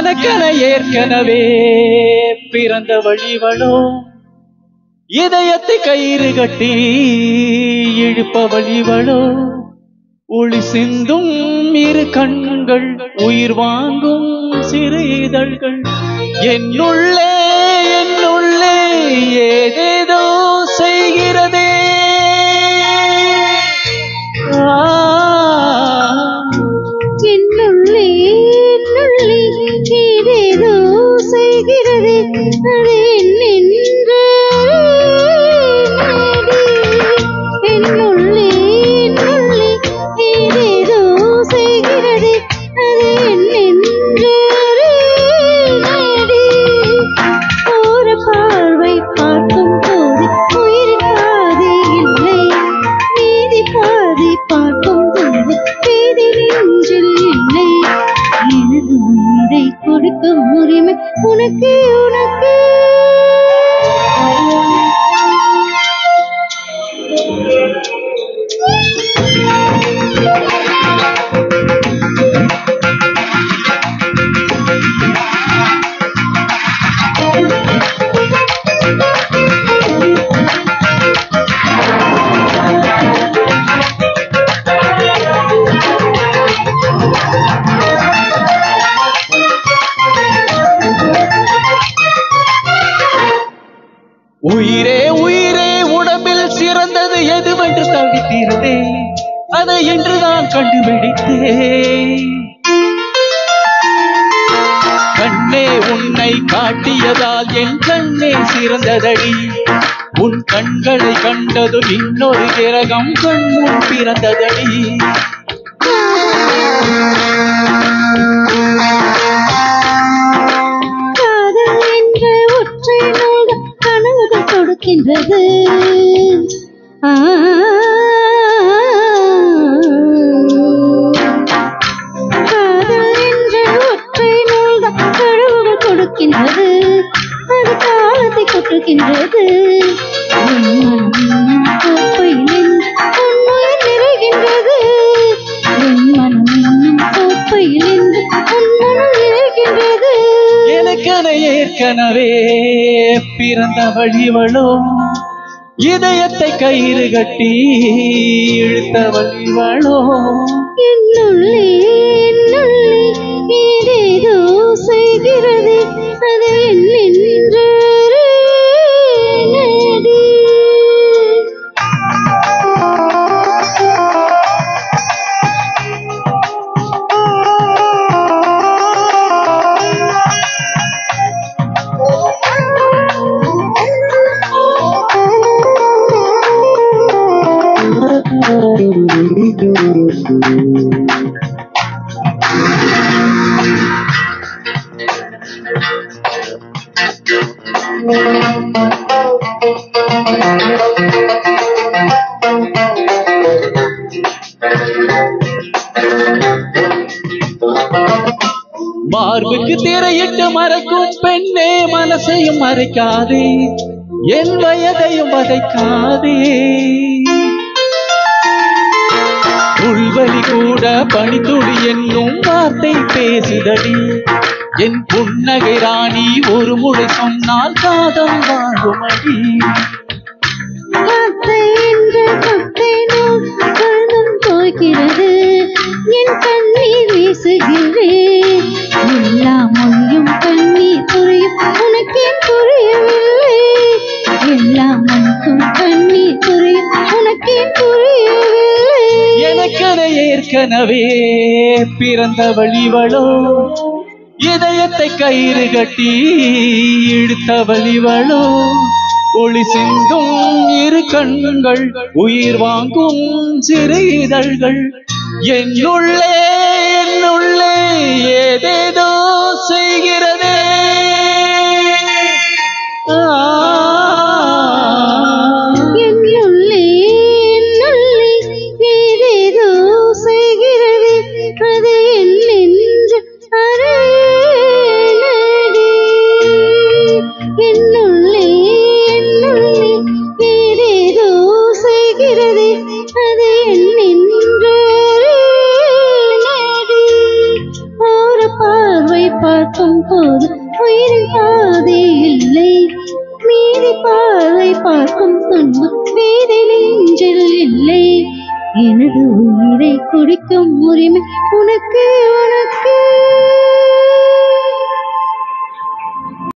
எனக்கென ஏற்கனவே பிறந்த வழிவளோ இதயத்தை கயிறு கட்டி இழுப்ப வழிவளோ ஒளி சிந்தும் இரு கண்கள் உயிர் வாங்கும் சிறு இதழ்கள் என்னுள்ளே என்னுள்ளே ஏதேதோ செய்கிறதே என்னுள்ளே என்னுள்ளே ஏதேதோ செய்கிறதே அது என்னென்று என்னுள்ளே என்னுள்ளே ஏதேதோ செய்கிறதே அது என்னென்று ஒரு பார்வை பார்க்கும் போது உயிரின் பாதி இல்லை நீதி பாதி பார்க்கும் போது பேதி நெஞ்சில் இல்லை எனது உயிரை கொடுக்கும் உரிமை உனக்கு உனக்கு உயிரே உயிரே உடம்பில் சிறந்தது எதுவென்று தவித்திருந்தேன் அதை என்றுதான் கண்டுபிடித்தேன் கண்ணே உன்னை காட்டியதால் என் கண்ணே சிறந்ததடி உன் கண்களை கண்டது இன்னொரு கிரகம் கண்முன் பிறந்ததடி காதல் என்ற ஒற்றை நோகம் கனவுகள் கொடுக்கின்றது காதல் என்ற ஒற்றை நோகம் கனவுகள் கொடுக்கின்றது அது காலத்தை கொட்டுகின்றது கோப்பையில் உன்னுயிர் நிறைகின்றது என் மனம் இன்னும் கோப்பையில் உன்னுடன் நிறைகின்றது எனக்கென ஏற்கனவே பிறந்த வழிவளோ இதயத்தை கயிறு கட்டி இழுத்த வழிவளோ என்னுள்ளே என்னுள்ளே ஏதேதோ செய்கிறது அது என்னென்று மார்புக்கு திரையிட்டு மறைக்கும் பெண்ணே மனசையும் மறைக்காதே என் வயதையும் வதைக்காதே உள்வலி கூட பனித்துளி என்னும் வார்த்தை பேசுதடி என் புன்னகை ராணி ஒரு முறை சொன்னால் காதல் வாழுமடி வார்த்தை என்ற கொட்டை நூல் கழுதும் தோய்கிறது என் கண்ணீர் வீசுகிறேன் எல்லா மொழியும் கண்ணீர் புரியும் உனக்கேன் புரியவில்லை எல்லா மொழிக்கும் கண்ணீர் புரியும் உனக்கேன் புரியவில்லை எனக்கென ஏற்கனவே பிறந்த வழிவளோ இதயத்தை கயிறு கட்டி இழுத்த வழிவளோ ஒளி சிந்தும் இரு கண்கள் உயிர் வாங்கும் சிறு இதழ்கள் என்னுள்ளே என்னுள்ளே ஏதேதோ செய்கிறதே என்னுள்ளே என்னுள்ளே ஏதேதோ செய்கிறது அது என்னென்று அறியேனடி என்னுள்ளே என்னுள்ளே ஏதேதோ செய்கிறது அது என்னென்று அறியேனடி ஒரு பார்வை பார்க்கும் போது உயிரின் பாதை இல்லை. மீறி பார்வை பார்க்கும் துன்பம் வேறு நெஞ்சில் இல்லை. எனது உயிரை குடிக்கும் உரிமை